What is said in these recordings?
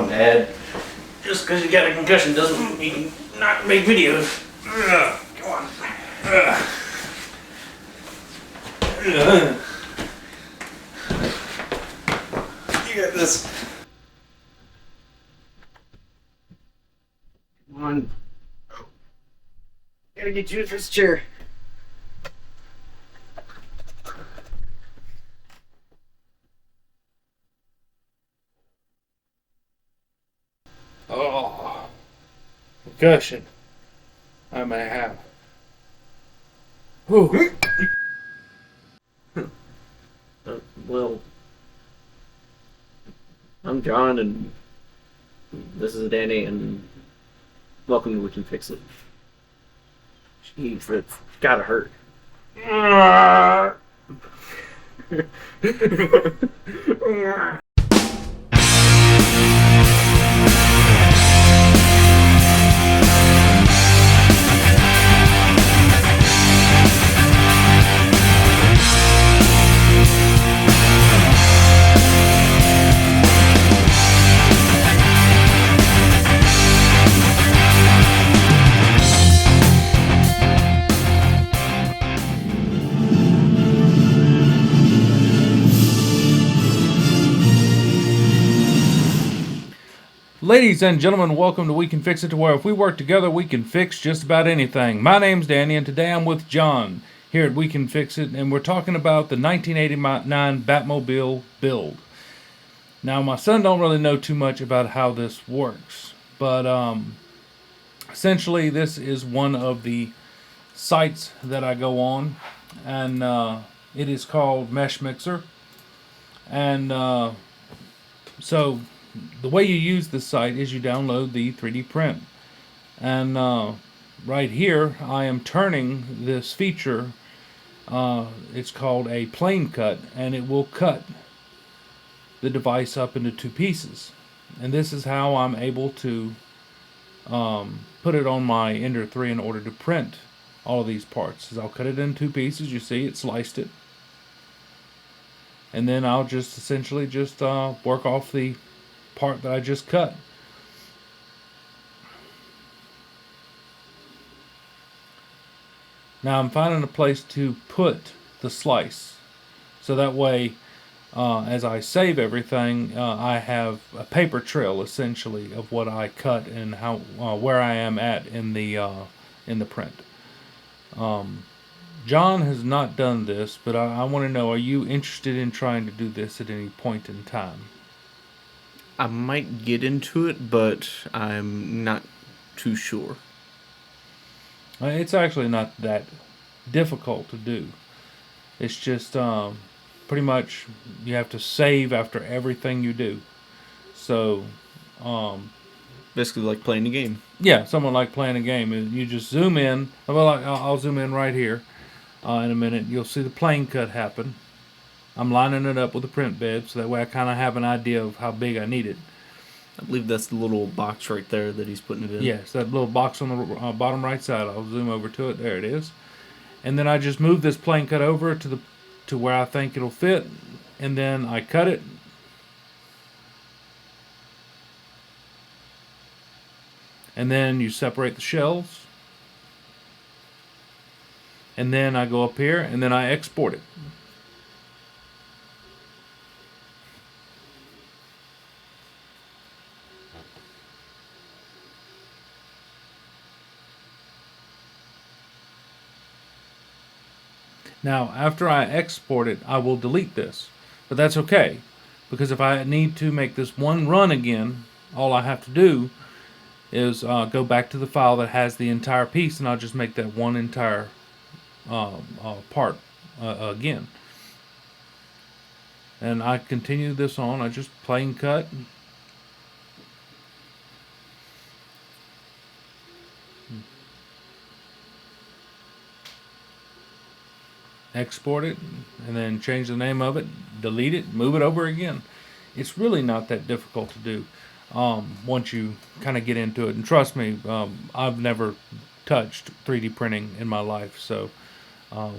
on, Dad. Just because you got a concussion doesn't mean you can not make videos. Come on. You got this. Come on. Gotta get you this chair. Oh, concussion. I may have. Whew. Well, I'm John, and this is Danny, and welcome to We Can Fix It. Jeez, that's gotta hurt. Ladies and gentlemen, welcome to We Can Fix It, to where if we work together, we can fix just about anything. My name's Danny, and today I'm with John here at We Can Fix It, and we're talking about the 1989 Batmobile build. Now, my son don't really know too much about how this works, but essentially this is one of the sites that I go on, and it is called Mesh Mixer, and so the way you use this site is you download the 3D print, and right here I am turning this feature. It's called a plane cut, and it will cut the device up into two pieces, and this is how I'm able to put it on my Ender 3 in order to print all of these parts. Is I'll cut it in two pieces. You see it sliced it, and then I'll just essentially just work off the part that I just cut. Now I'm finding a place to put the slice, so that way as I save everything, I have a paper trail essentially of what I cut and how where I am at in the print. John has not done this, but I want to know, are you interested in trying to do this at any point in time? I might get into it, but I'm not too sure. It's actually not that difficult to do. It's just pretty much you have to save after everything you do. So Basically like playing a game. yeah, someone like playing a game. You just zoom in. Well, I'll zoom in right here in a minute. You'll see the plane cut happen. I'm lining it up with a print bed, so that way I kind of have an idea of how big I need it. I believe that's the little box right there that he's putting it in. Yes, that little box on the bottom right side. I'll zoom over to it. There it is. And then I just move this plane cut over to where I think it'll fit, and then I cut it. And then you separate the shells. And then I go up here, and then I export it. Now, after I export it, I will delete this. But that's okay, because if I need to make this one run again, all I have to do is go back to the file that has the entire piece, and I'll just make that one entire part again. And I continue this on. I just plain cut. Export it, and then change the name of it, delete it, move it over again. It's really not that difficult to do once you kind of get into it. And trust me, I've never touched 3D printing in my life. So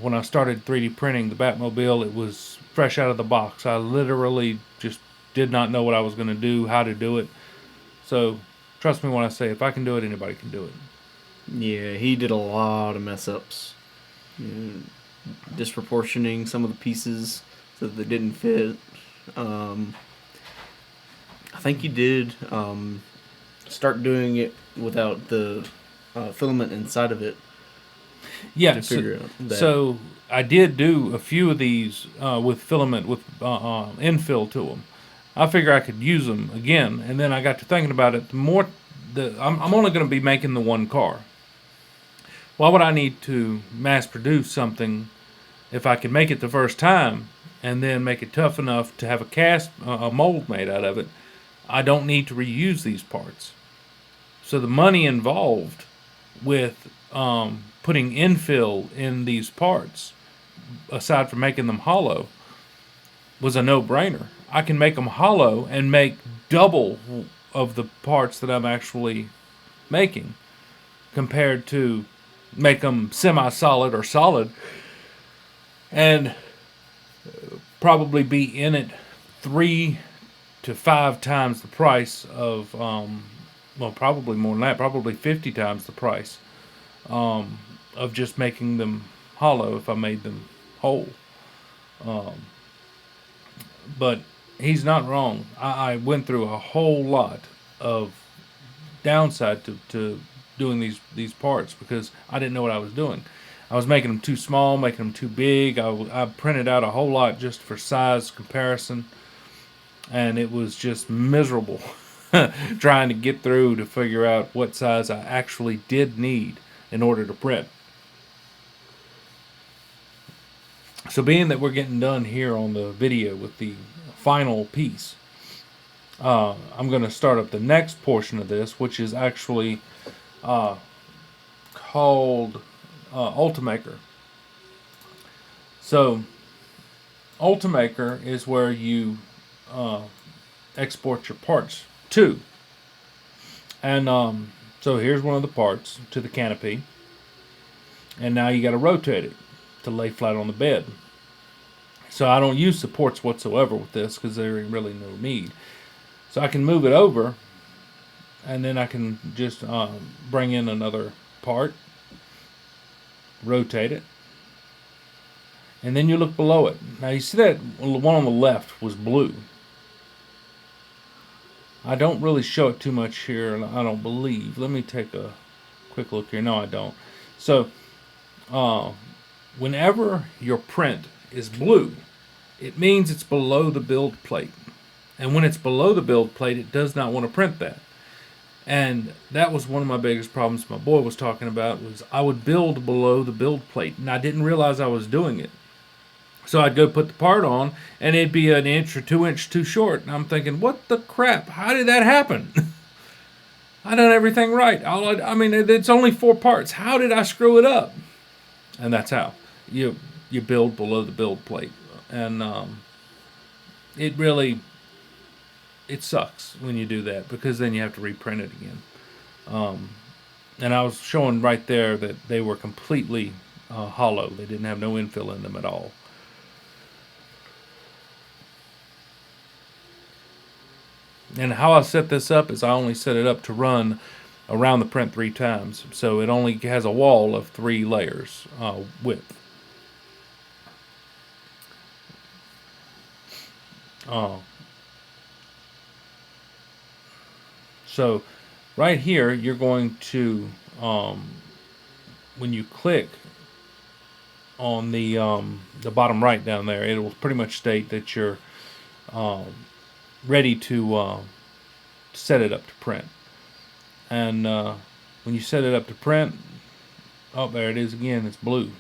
when I started 3D printing the Batmobile, it was fresh out of the box. I literally just did not know what I was going to do, how to do it. So trust me when I say if I can do it, anybody can do it. Yeah, he did a lot of mess ups. You know, disproportioning some of the pieces so that they didn't fit. Um, I think he did start doing it without the filament inside of it Yeah, to figure out that. so I did do a few of these with filament with infill to them. I figure I could use them again, and then I got to thinking about it. I'm only going to be making the one car. Why would I need to mass produce something if I could make it the first time and then make it tough enough to have a mold made out of it? I don't need to reuse these parts. So the money involved with putting infill in these parts, aside from making them hollow, was a no-brainer. I can make them hollow and make double of the parts that I'm actually making compared to make them semi-solid or solid and probably be in it 3 to 5 times the price of well, probably more than that, probably 50 times the price of just making them hollow if I made them whole. But he's not wrong. I went through a whole lot of downside to doing these parts because I didn't know what I was doing. I was making them too small, making them too big. I printed out a whole lot just for size comparison, and it was just miserable trying to get through to figure out what size I actually did need in order to print. So being that we're getting done here on the video with the final piece, I'm going to start up the next portion of this, which is actually called Ultimaker. So Ultimaker is where you export your parts to. And so here's one of the parts to the canopy. And now you got to rotate it to lay flat on the bed. So I don't use supports whatsoever with this because there ain't really no need. So I can move it over, and then I can just bring in another part, rotate it, and then you look below it. Now you see that one on the left was blue. I don't really show it too much here, I don't believe. Let me take a quick look here. No, I don't. So whenever your print is blue, it means it's below the build plate. And when it's below the build plate, it does not want to print that. And that was one of my biggest problems my boy was talking about, was I would build below the build plate, and I didn't realize I was doing it. So I'd go put the part on, and it'd be an inch or 2 inches too short. And I'm thinking, what the crap? How did that happen? I done everything right. I mean, it's only 4 parts. How did I screw it up? And that's how you build below the build plate. And it really, it sucks when you do that because then you have to reprint it again. And I was showing right there that they were completely hollow. They didn't have no infill in them at all. And how I set this up is I only set it up to run around the print 3 times. So it only has a wall of 3 layers width. So right here, you're going to, when you click on the bottom right down there, it will pretty much state that you're ready to set it up to print. And when you set it up to print, oh, there it is again, it's blue.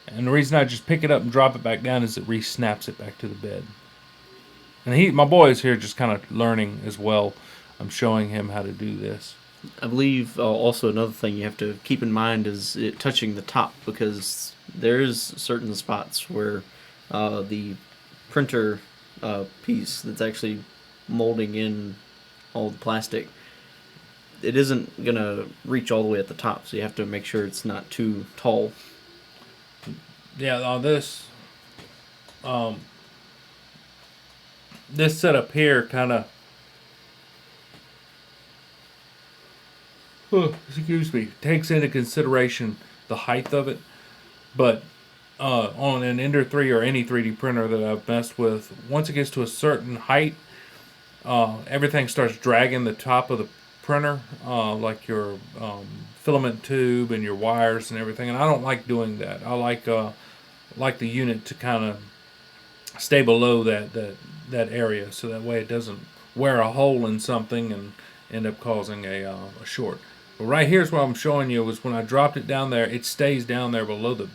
And the reason I just pick it up and drop it back down is it re-snaps it back to the bed. And my boy is here just kind of learning as well. I'm showing him how to do this. I believe also another thing you have to keep in mind is it touching the top, because there's certain spots where the printer piece that's actually molding in all the plastic, it isn't going to reach all the way at the top, so you have to make sure it's not too tall. Yeah, on this, this setup here kind of, excuse me, takes into consideration the height of it. But on an Ender 3 or any 3D printer that I've messed with, once it gets to a certain height, everything starts dragging the top of the printer, like your filament tube and your wires and everything. And I don't like doing that. I like the unit to kind of stay below that area, so that way it doesn't wear a hole in something and end up causing a short. But right here's what I'm showing you is when I dropped it down there, it stays down there below the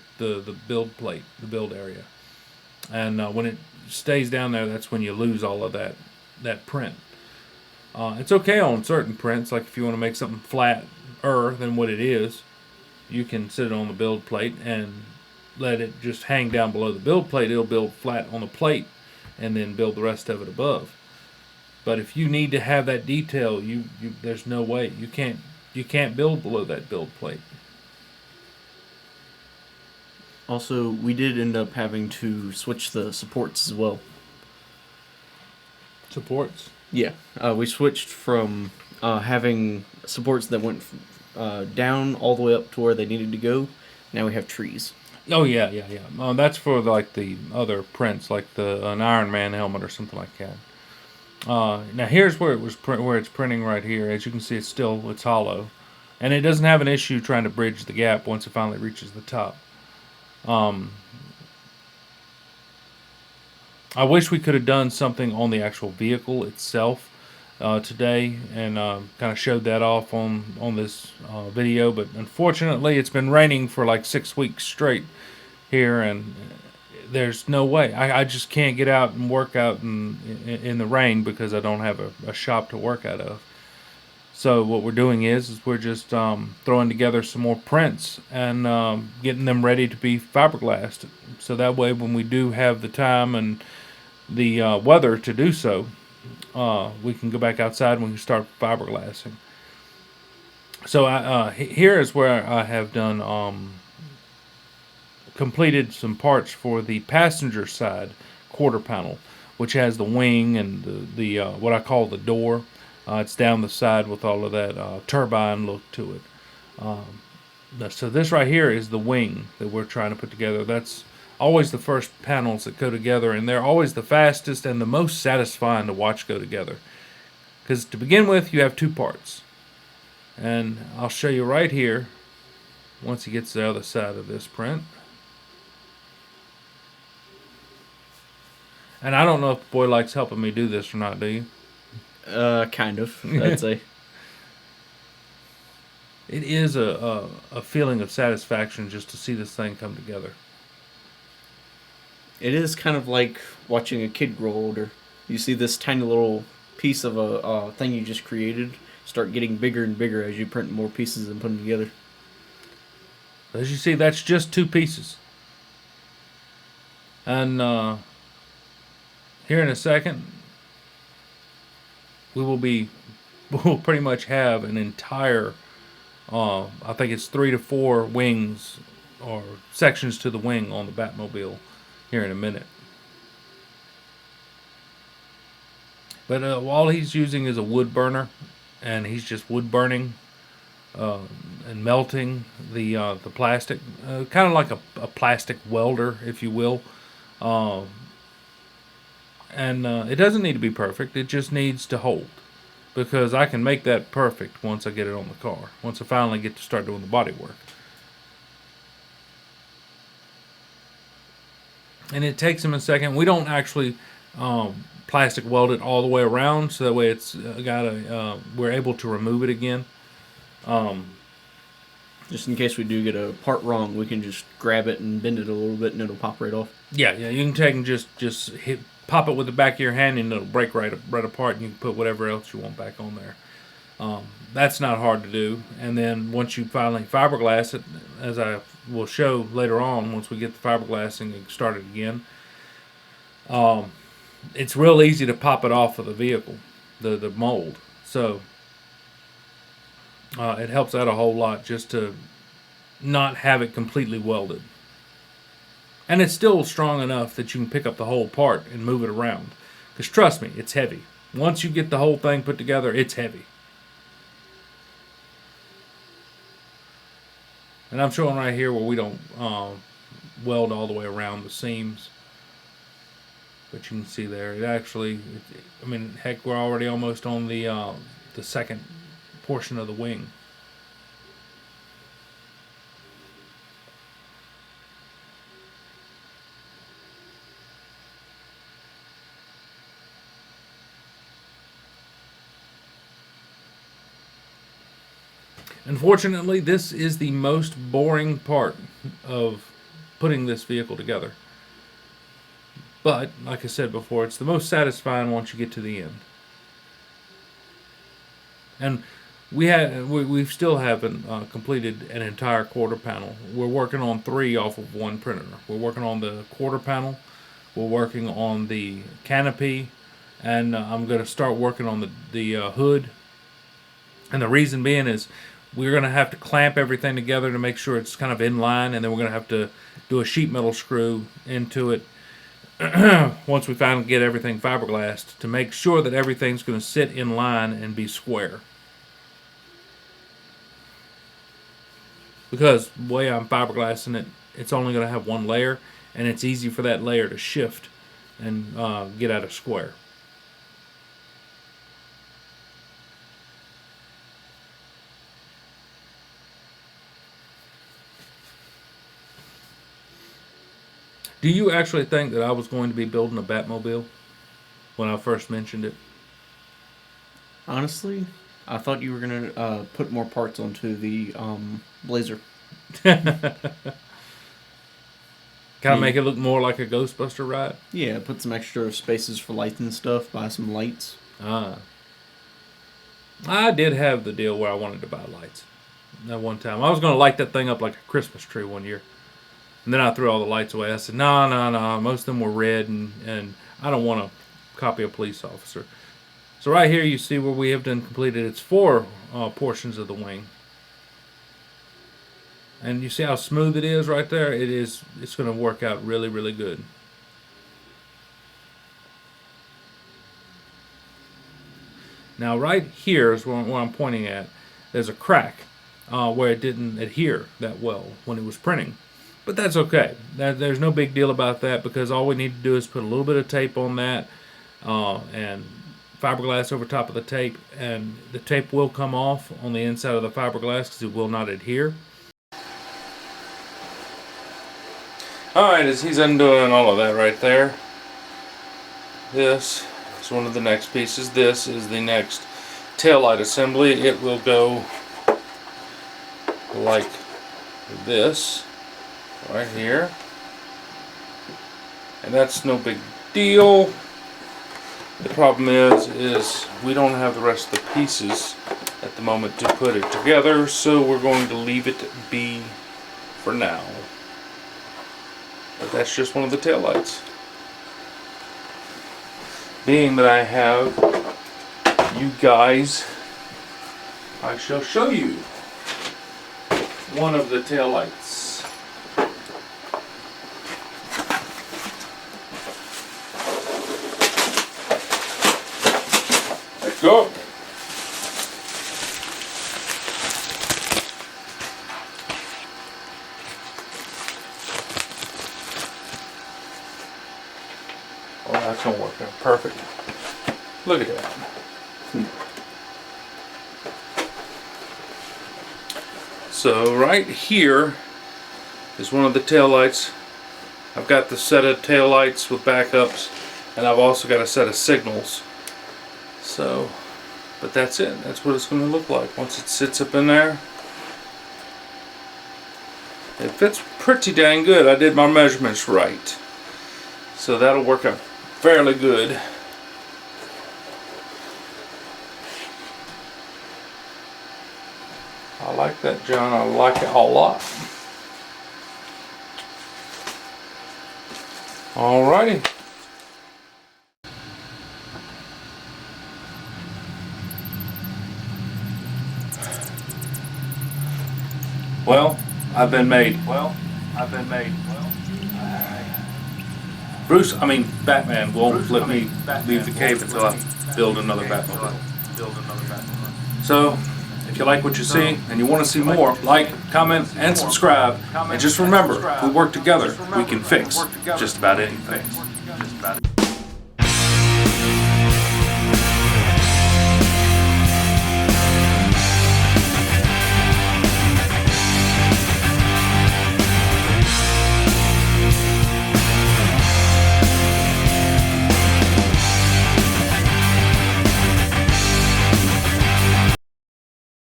build plate, the build area. And when it stays down there, that's when you lose all of that print. It's okay on certain prints, like if you want to make something flatter than what it is, you can sit it on the build plate and let it just hang down below the build plate. It'll build flat on the plate and then build the rest of it above. But if you need to have that detail, there's no way. You can't build below that build plate. Also, we did end up having to switch the supports as well. Supports? Yeah, we switched from having supports that went down all the way up to where they needed to go. Now we have trees. Oh yeah. That's for like the other prints, like an Iron Man helmet or something like that. Now here's where where it's printing right here. As you can see, it's hollow, and it doesn't have an issue trying to bridge the gap once it finally reaches the top. I wish we could have done something on the actual vehicle itself today and kind of showed that off on this video, but unfortunately it's been raining for like 6 weeks straight here, and there's no way. I just can't get out and work out in the rain because I don't have a shop to work out of. So what we're doing is we're just throwing together some more prints and getting them ready to be fiberglassed. So that way when we do have the time and the weather to do so, we can go back outside and we can start fiberglassing. So here is where I have done completed some parts for the passenger side quarter panel, which has the wing and the what I call the door. It's down the side with all of that turbine look to it. So this right here is the wing that we're trying to put together. That's always the first panels that go together, and they're always the fastest and the most satisfying to watch go together. Because to begin with, you have two parts. And I'll show you right here, once he gets to the other side of this print. And I don't know if the boy likes helping me do this or not, do you? Kind of, I'd say. It is a feeling of satisfaction just to see this thing come together. It is kind of like watching a kid grow older. You see this tiny little piece of a thing you just created start getting bigger and bigger as you print more pieces and put them together. As you see, that's just two pieces. And here in a second, we'll pretty much have an entire, I think it's 3 to 4 wings or sections to the wing on the Batmobile here in a minute. But all he's using is a wood burner, and he's just wood burning and melting the plastic, kind of like a plastic welder, if you will. And it doesn't need to be perfect. It just needs to hold, because I can make that perfect once I get it on the car. Once I finally get to start doing the body work. And it takes him a second. We don't actually plastic weld it all the way around, so that way it's we're able to remove it again. Just in case we do get a part wrong, we can just grab it and bend it a little bit and it'll pop right off. Yeah, you can take and just pop it with the back of your hand and it'll break right apart, and you can put whatever else you want back on there. That's not hard to do. And then once you finally fiberglass it, as I will show later on, once we get the fiberglassing started again, it's real easy to pop it off of the vehicle, the mold. So it helps out a whole lot just to not have it completely welded. And it's still strong enough that you can pick up the whole part and move it around. Because trust me, it's heavy. Once you get the whole thing put together, it's heavy. And I'm showing right here where we don't weld all the way around the seams. But you can see there, it actually, I mean, heck, we're already almost on the second portion of the wing. Unfortunately, this is the most boring part of putting this vehicle together. But, like I said before, it's the most satisfying once you get to the end. And we still haven't completed an entire quarter panel. We're working on 3 off of one printer. We're working on the quarter panel, we're working on the canopy, and I'm going to start working on the hood. And the reason being is we're going to have to clamp everything together to make sure it's kind of in line, and then we're going to have to do a sheet metal screw into it once we finally get everything fiberglassed to make sure that everything's going to sit in line and be square. Because the way I'm fiberglassing it, it's only going to have one layer, and it's easy for that layer to shift and get out of square. Do you actually think that I was going to be building a Batmobile when I first mentioned it? Honestly, I thought you were going to put more parts onto the Blazer. Kind of make it look more like a Ghostbuster ride? Yeah, put some extra spaces for lights and stuff, buy some lights. I did have the deal where I wanted to buy lights. That one time. I was going to light that thing up like a Christmas tree one year. And then I threw all the lights away. I said, no. Most of them were red, and I don't want to copy a police officer. So right here you see where we have done completed. It's 4 portions of the wing. And you see how smooth it is right there? It's going to work out really, really good. Now right here is where I'm pointing at. There's a crack where it didn't adhere that well when it was printing. But that's okay. There's no big deal about that, because all we need to do is put a little bit of tape on that and fiberglass over top of the tape, and the tape will come off on the inside of the fiberglass because it will not adhere. Alright, as he's undoing all of that right there, this is one of the next pieces. This is the next taillight assembly. It will go like this. Right here, and that's no big deal. The problem is we don't have the rest of the pieces at the moment to put it together, so we're going to leave it be for now. But that's just one of the taillights. Being that I have you guys, I shall show you one of the taillights. Go. Oh, that's gonna work out perfect. Look at that. So right here is one of the taillights. I've got the set of taillights with backups, and I've also got a set of signals. So, but that's it. That's what it's going to look like once it sits up in there. It fits pretty dang good. I did my measurements right. So that'll work out fairly good. I like that, John. I like it a lot. Alrighty. Well, I've been made. Batman won't let me leave the cave until I build another Batmobile. So, if you like what you see and you want to see more, like, comment, and subscribe. And just remember, if we work together, we can fix just about anything.